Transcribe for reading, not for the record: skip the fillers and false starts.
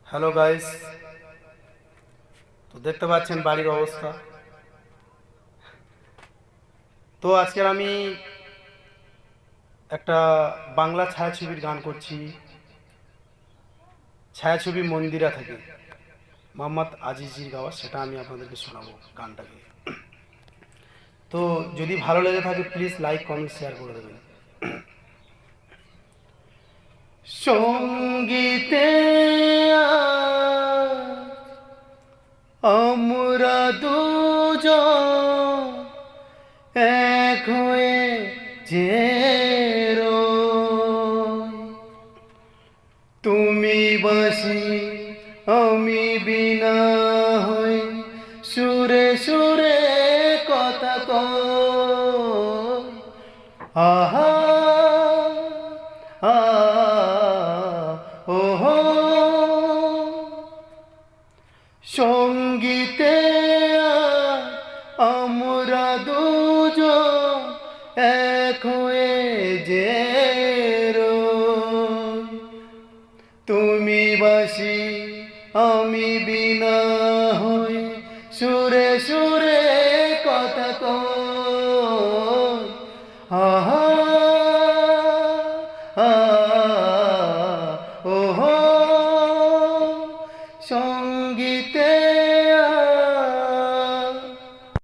Hello guys, তো দেখতে পাচ্ছেন বাড়ির অবস্থা। তো আজকের আমি একটা বাংলা ছায়াছবির গান করছি, ছায়াছবি মন্দিরা থেকে মোহাম্মদ আজিজির গাওয়া, সেটা আমি আপনাদেরকে শোনাবো গানটাকে। তো যদি ভালো লেগে থাকে প্লিজ লাইক কমেন্ট শেয়ার করে দেবেন। সঙ্গীতে আমরা দুজন এক হয়ে যে রই। তুমি বাঁশি আমি বিনা হই, সুরে সুরে কথা কই। আহা আ ওহো, সঙ্গীতে আমরা দুজন এক হয়ে যে রই। তুমি বাঁশি আমি বিনা হই, সুরে সুরে কথা কই। আহা আ